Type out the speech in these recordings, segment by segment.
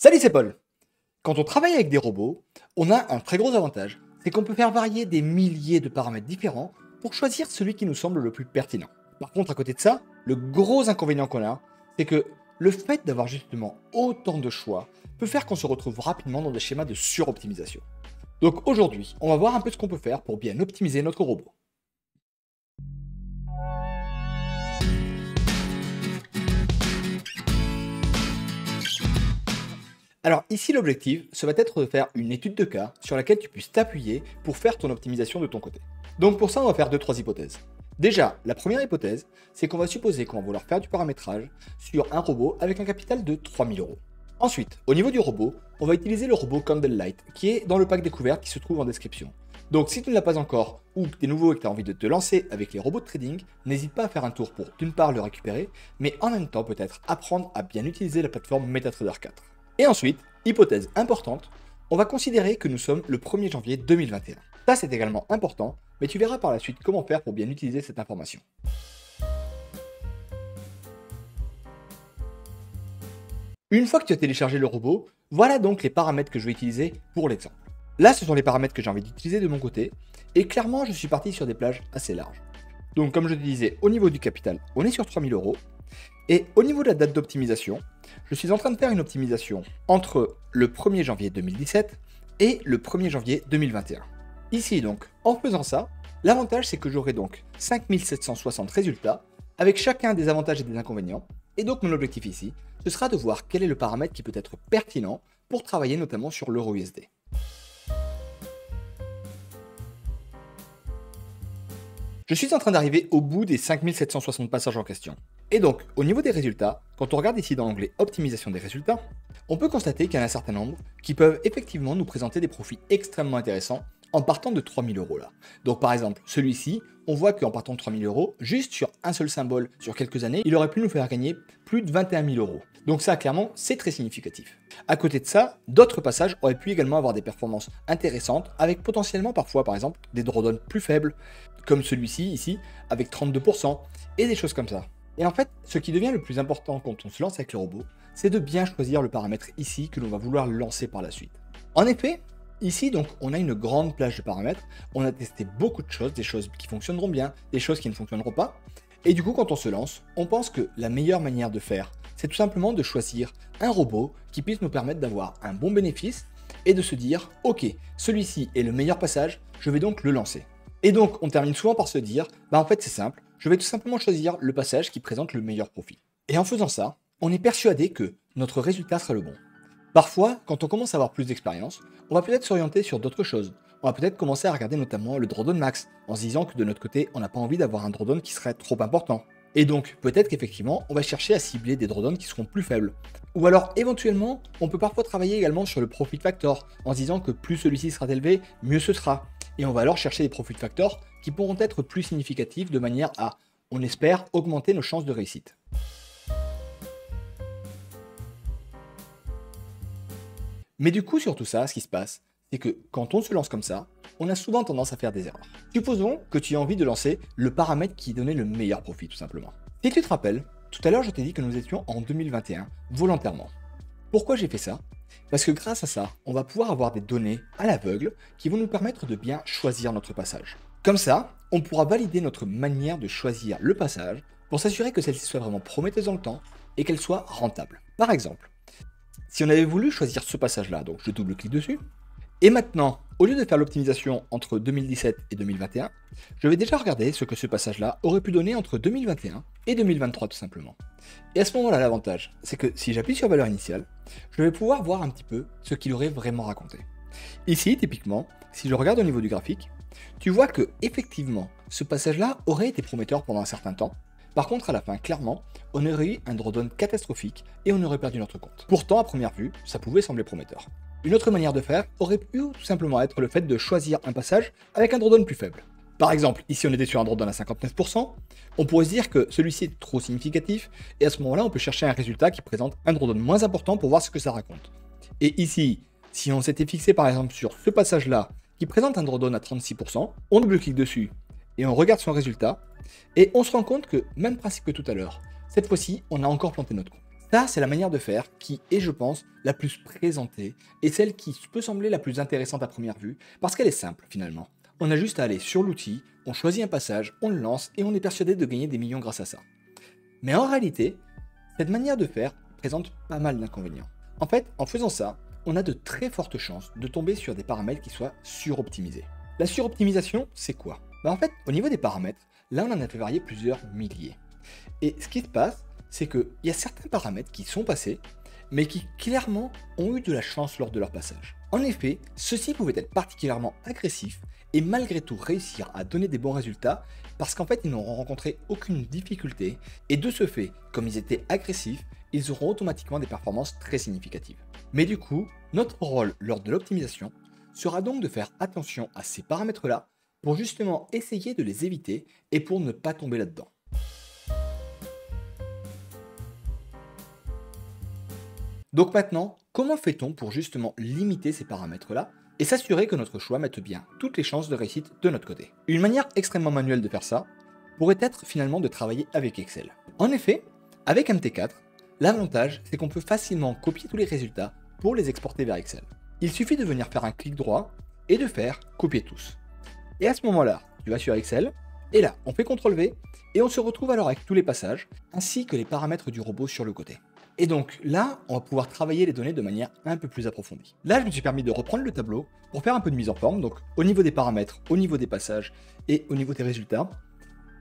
Salut, c'est Paul. Quand on travaille avec des robots, on a un très gros avantage, c'est qu'on peut faire varier des milliers de paramètres différents pour choisir celui qui nous semble le plus pertinent. Par contre, à côté de ça, le gros inconvénient qu'on a, c'est que le fait d'avoir justement autant de choix peut faire qu'on se retrouve rapidement dans des schémas de suroptimisation. Donc aujourd'hui, on va voir un peu ce qu'on peut faire pour bien optimiser notre robot. Alors ici l'objectif, ça va être de faire une étude de cas sur laquelle tu puisses t'appuyer pour faire ton optimisation de ton côté. Donc pour ça on va faire 2-3 hypothèses. Déjà, la première hypothèse, c'est qu'on va supposer qu'on va vouloir faire du paramétrage sur un robot avec un capital de 3000 euros. Ensuite, au niveau du robot, on va utiliser le robot Candlelight qui est dans le pack découverte qui se trouve en description. Donc si tu ne l'as pas encore ou que tu es nouveau et que tu as envie de te lancer avec les robots de trading, n'hésite pas à faire un tour pour d'une part le récupérer, mais en même temps peut-être apprendre à bien utiliser la plateforme MetaTrader 4. Et ensuite, hypothèse importante, on va considérer que nous sommes le 1er janvier 2021. Ça c'est également important, mais tu verras par la suite comment faire pour bien utiliser cette information. Une fois que tu as téléchargé le robot, voilà donc les paramètres que je vais utiliser pour l'exemple. Là, ce sont les paramètres que j'ai envie d'utiliser de mon côté, et clairement, je suis parti sur des plages assez larges. Donc, comme je te disais, au niveau du capital, on est sur 3000 euros, et au niveau de la date d'optimisation, je suis en train de faire une optimisation entre le 1er janvier 2017 et le 1er janvier 2021. Ici, donc, en faisant ça, l'avantage, c'est que j'aurai donc 5760 résultats, avec chacun des avantages et des inconvénients, et donc mon objectif ici, ce sera de voir quel est le paramètre qui peut être pertinent pour travailler notamment sur l'euro USD. Je suis en train d'arriver au bout des 5760 passages en question. Et donc, au niveau des résultats, quand on regarde ici dans l'onglet Optimisation des résultats, on peut constater qu'il y en a un certain nombre qui peuvent effectivement nous présenter des profits extrêmement intéressants en partant de 3000 euros là. Donc par exemple, celui-ci, on voit qu'en partant de 3000 euros, juste sur un seul symbole sur quelques années, il aurait pu nous faire gagner plus de 21 000 euros. Donc ça, clairement, c'est très significatif. À côté de ça, d'autres passages auraient pu également avoir des performances intéressantes, avec potentiellement parfois, par exemple, des drawdowns plus faibles, comme celui-ci, ici, avec 32%, et des choses comme ça. Et en fait, ce qui devient le plus important quand on se lance avec le robot, c'est de bien choisir le paramètre ici que l'on va vouloir lancer par la suite. En effet, ici, donc, on a une grande plage de paramètres, on a testé beaucoup de choses, des choses qui fonctionneront bien, des choses qui ne fonctionneront pas, et du coup, quand on se lance, on pense que la meilleure manière de faire, c'est tout simplement de choisir un robot qui puisse nous permettre d'avoir un bon bénéfice et de se dire, ok, celui-ci est le meilleur passage, je vais donc le lancer. Et donc, on termine souvent par se dire, en fait, c'est simple, je vais tout simplement choisir le passage qui présente le meilleur profit. Et en faisant ça, on est persuadé que notre résultat sera le bon. Parfois, quand on commence à avoir plus d'expérience, on va peut-être s'orienter sur d'autres choses. On va peut-être commencer à regarder notamment le drawdown max, en se disant que de notre côté, on n'a pas envie d'avoir un drawdown qui serait trop important. Et donc, peut-être qu'effectivement, on va chercher à cibler des drawdowns qui seront plus faibles. Ou alors, éventuellement, on peut parfois travailler également sur le profit factor, en se disant que plus celui-ci sera élevé, mieux ce sera. Et on va alors chercher des profit factors qui pourront être plus significatifs de manière à, on espère, augmenter nos chances de réussite. Mais du coup, sur tout ça, ce qui se passe, c'est que quand on se lance comme ça, on a souvent tendance à faire des erreurs. Supposons que tu as envie de lancer le paramètre qui donnait le meilleur profit, tout simplement. Si tu te rappelles, tout à l'heure, je t'ai dit que nous étions en 2021, volontairement. Pourquoi j'ai fait ça? Parce que grâce à ça, on va pouvoir avoir des données à l'aveugle qui vont nous permettre de bien choisir notre passage. Comme ça, on pourra valider notre manière de choisir le passage pour s'assurer que celle-ci soit vraiment prometteuse dans le temps et qu'elle soit rentable. Par exemple, si on avait voulu choisir ce passage-là, donc je double-clique dessus, et maintenant, au lieu de faire l'optimisation entre 2017 et 2021, je vais déjà regarder ce que ce passage-là aurait pu donner entre 2021 et 2023 tout simplement. Et à ce moment-là, l'avantage, c'est que si j'appuie sur valeur initiale, je vais pouvoir voir un petit peu ce qu'il aurait vraiment raconté. Ici, typiquement, si je regarde au niveau du graphique, tu vois que effectivement, ce passage-là aurait été prometteur pendant un certain temps. Par contre, à la fin, clairement, on aurait eu un drawdown catastrophique et on aurait perdu notre compte. Pourtant, à première vue, ça pouvait sembler prometteur. Une autre manière de faire aurait pu tout simplement être le fait de choisir un passage avec un drawdown plus faible. Par exemple, ici on était sur un drawdown à 59%, on pourrait se dire que celui-ci est trop significatif, et à ce moment-là on peut chercher un résultat qui présente un drawdown moins important pour voir ce que ça raconte. Et ici, si on s'était fixé par exemple sur ce passage-là, qui présente un drawdown à 36%, on double-clique dessus, et on regarde son résultat, et on se rend compte que, même principe que tout à l'heure, cette fois-ci on a encore planté notre compte. Ça, c'est la manière de faire qui est, je pense, la plus présentée et celle qui peut sembler la plus intéressante à première vue, parce qu'elle est simple finalement. On a juste à aller sur l'outil, on choisit un passage, on le lance et on est persuadé de gagner des millions grâce à ça. Mais en réalité, cette manière de faire présente pas mal d'inconvénients. En fait, en faisant ça, on a de très fortes chances de tomber sur des paramètres qui soient suroptimisés. La suroptimisation, c'est quoi? En fait, au niveau des paramètres, là on en a fait varier plusieurs milliers. Et ce qui se passe, c'est qu'il y a certains paramètres qui sont passés, mais qui clairement ont eu de la chance lors de leur passage. En effet, ceux-ci pouvaient être particulièrement agressifs et malgré tout réussir à donner des bons résultats parce qu'en fait ils n'auront rencontré aucune difficulté et de ce fait, comme ils étaient agressifs, ils auront automatiquement des performances très significatives. Mais du coup, notre rôle lors de l'optimisation sera donc de faire attention à ces paramètres-là pour justement essayer de les éviter et pour ne pas tomber là-dedans. Donc maintenant, comment fait-on pour justement limiter ces paramètres-là et s'assurer que notre choix mette bien toutes les chances de réussite de notre côté? Une manière extrêmement manuelle de faire ça pourrait être finalement de travailler avec Excel. En effet, avec MT4, l'avantage c'est qu'on peut facilement copier tous les résultats pour les exporter vers Excel. Il suffit de venir faire un clic droit et de faire copier tous. Et à ce moment-là, tu vas sur Excel, et là, on fait CTRL-V, et on se retrouve alors avec tous les passages, ainsi que les paramètres du robot sur le côté. Et donc là, on va pouvoir travailler les données de manière un peu plus approfondie. Là, je me suis permis de reprendre le tableau pour faire un peu de mise en forme, donc au niveau des paramètres, au niveau des passages et au niveau des résultats.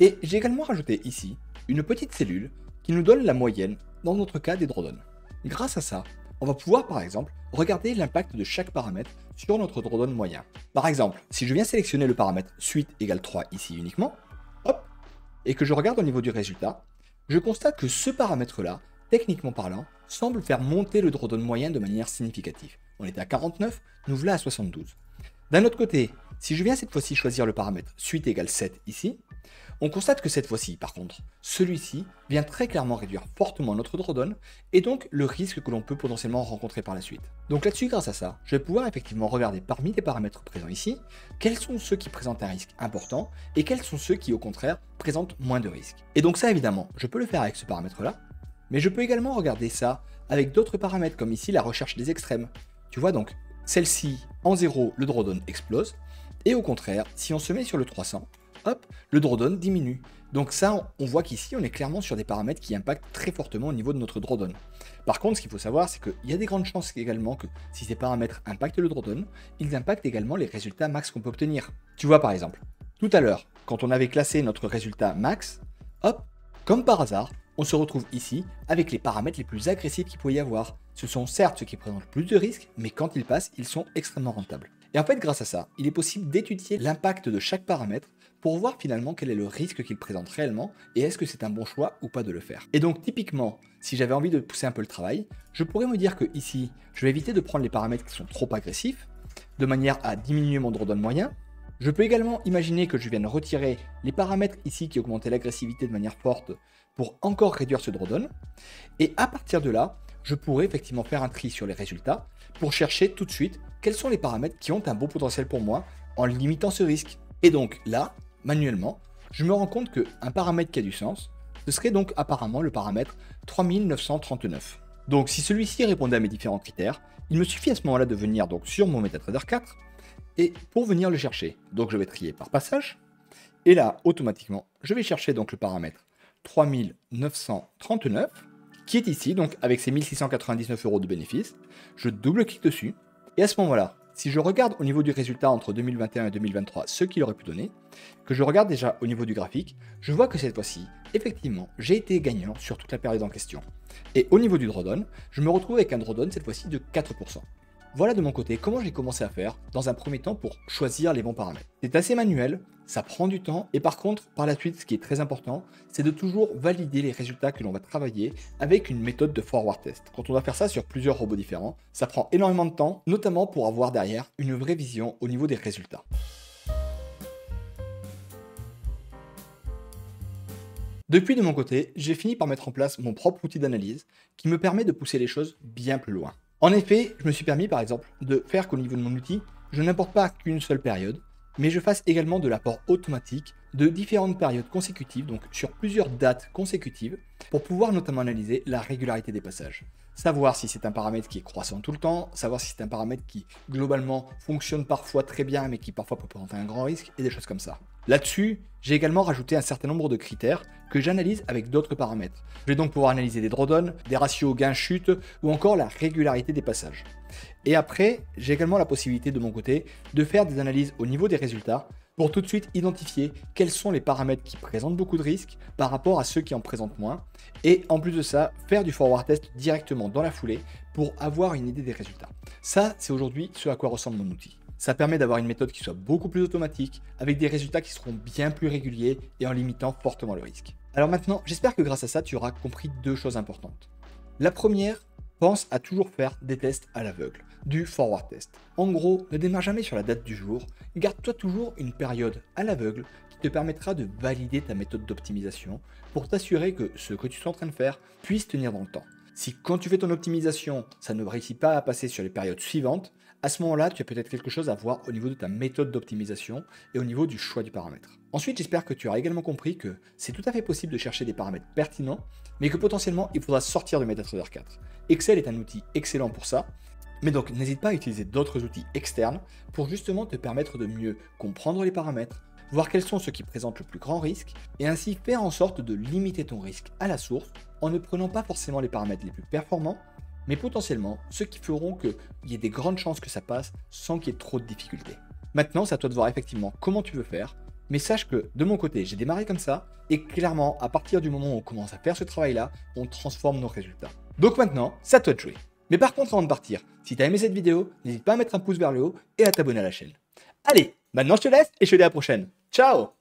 Et j'ai également rajouté ici une petite cellule qui nous donne la moyenne, dans notre cas des drawdowns. Grâce à ça, on va pouvoir par exemple regarder l'impact de chaque paramètre sur notre drawdown moyen. Par exemple, si je viens sélectionner le paramètre suite égale 3 ici uniquement, hop, et que je regarde au niveau du résultat, je constate que ce paramètre-là, techniquement parlant, semble faire monter le drawdown moyen de manière significative. On était à 49, nous voilà à 72. D'un autre côté, si je viens cette fois-ci choisir le paramètre suite égale 7 ici, on constate que cette fois-ci, par contre, celui-ci vient très clairement réduire fortement notre drawdown et donc le risque que l'on peut potentiellement rencontrer par la suite. Donc là-dessus, grâce à ça, je vais pouvoir effectivement regarder parmi les paramètres présents ici, quels sont ceux qui présentent un risque important et quels sont ceux qui au contraire présentent moins de risques. Et donc ça évidemment, je peux le faire avec ce paramètre-là, mais je peux également regarder ça avec d'autres paramètres comme ici la recherche des extrêmes. Tu vois donc, celle-ci en 0, le drawdown explose, et au contraire, si on se met sur le 300, hop, le drawdown diminue. Donc ça, on voit qu'ici, on est clairement sur des paramètres qui impactent très fortement au niveau de notre drawdown. Par contre, ce qu'il faut savoir, c'est qu'il y a des grandes chances également que si ces paramètres impactent le drawdown, ils impactent également les résultats max qu'on peut obtenir. Tu vois par exemple, tout à l'heure, quand on avait classé notre résultat max, hop, comme par hasard, on se retrouve ici avec les paramètres les plus agressifs qu'il peut y avoir. Ce sont certes ceux qui présentent plus de risques, mais quand ils passent, ils sont extrêmement rentables. Et en fait, grâce à ça, il est possible d'étudier l'impact de chaque paramètre pour voir finalement quel est le risque qu'il présente réellement et est-ce que c'est un bon choix ou pas de le faire. Et donc typiquement, si j'avais envie de pousser un peu le travail, je pourrais me dire que ici, je vais éviter de prendre les paramètres qui sont trop agressifs, de manière à diminuer mon drawdown moyen. Je peux également imaginer que je vienne retirer les paramètres ici qui augmentaient l'agressivité de manière forte pour encore réduire ce drawdown. Et à partir de là, je pourrais effectivement faire un tri sur les résultats pour chercher tout de suite quels sont les paramètres qui ont un bon potentiel pour moi en limitant ce risque. Et donc là, manuellement, je me rends compte qu'un paramètre qui a du sens, ce serait donc apparemment le paramètre 3939. Donc si celui-ci répondait à mes différents critères, il me suffit à ce moment-là de venir donc sur mon MetaTrader 4 et pour venir le chercher. Donc je vais trier par passage et là automatiquement je vais chercher donc le paramètre 3939 qui est ici donc avec ses 1699 € de bénéfice. Je double-clique dessus et à ce moment-là, si je regarde au niveau du résultat entre 2021 et 2023 ce qu'il aurait pu donner, que je regarde déjà au niveau du graphique, je vois que cette fois-ci, effectivement, j'ai été gagnant sur toute la période en question. Et au niveau du drawdown, je me retrouve avec un drawdown cette fois-ci de 4%. Voilà de mon côté comment j'ai commencé à faire dans un premier temps pour choisir les bons paramètres. C'est assez manuel, ça prend du temps et par contre, par la suite, ce qui est très important, c'est de toujours valider les résultats que l'on va travailler avec une méthode de forward test. Quand on doit faire ça sur plusieurs robots différents, ça prend énormément de temps, notamment pour avoir derrière une vraie vision au niveau des résultats. Depuis de mon côté, j'ai fini par mettre en place mon propre outil d'analyse qui me permet de pousser les choses bien plus loin. En effet, je me suis permis par exemple de faire qu'au niveau de mon outil, je n'importe pas qu'une seule période, mais je fasse également de l'apport automatique de différentes périodes consécutives, donc sur plusieurs dates consécutives, pour pouvoir notamment analyser la régularité des passages. Savoir si c'est un paramètre qui est croissant tout le temps, savoir si c'est un paramètre qui globalement fonctionne parfois très bien mais qui parfois peut présenter un grand risque et des choses comme ça. Là-dessus, j'ai également rajouté un certain nombre de critères que j'analyse avec d'autres paramètres. Je vais donc pouvoir analyser des drawdowns, des ratios gain-chute ou encore la régularité des passages. Et après, j'ai également la possibilité de mon côté de faire des analyses au niveau des résultats pour tout de suite identifier quels sont les paramètres qui présentent beaucoup de risques par rapport à ceux qui en présentent moins. Et en plus de ça, faire du forward test directement dans la foulée pour avoir une idée des résultats. Ça, c'est aujourd'hui ce à quoi ressemble mon outil. Ça permet d'avoir une méthode qui soit beaucoup plus automatique, avec des résultats qui seront bien plus réguliers et en limitant fortement le risque. Alors maintenant, j'espère que grâce à ça, tu auras compris deux choses importantes. La première, pense à toujours faire des tests à l'aveugle, du forward test. En gros, ne démarre jamais sur la date du jour, garde-toi toujours une période à l'aveugle qui te permettra de valider ta méthode d'optimisation pour t'assurer que ce que tu es en train de faire puisse tenir dans le temps. Si quand tu fais ton optimisation, ça ne réussit pas à passer sur les périodes suivantes, à ce moment-là, tu as peut-être quelque chose à voir au niveau de ta méthode d'optimisation et au niveau du choix du paramètre. Ensuite, j'espère que tu auras également compris que c'est tout à fait possible de chercher des paramètres pertinents, mais que potentiellement, il faudra sortir de MetaTrader 4. Excel est un outil excellent pour ça, mais donc n'hésite pas à utiliser d'autres outils externes pour justement te permettre de mieux comprendre les paramètres, voir quels sont ceux qui présentent le plus grand risque, et ainsi faire en sorte de limiter ton risque à la source en ne prenant pas forcément les paramètres les plus performants, mais potentiellement ceux qui feront qu'il y ait des grandes chances que ça passe sans qu'il y ait trop de difficultés. Maintenant, c'est à toi de voir effectivement comment tu veux faire, mais sache que de mon côté, j'ai démarré comme ça, et clairement, à partir du moment où on commence à faire ce travail-là, on transforme nos résultats. Donc maintenant, c'est à toi de jouer. Mais par contre, avant de partir, si tu as aimé cette vidéo, n'hésite pas à mettre un pouce vers le haut et à t'abonner à la chaîne. Allez, maintenant je te laisse et je te dis à la prochaine. Ciao!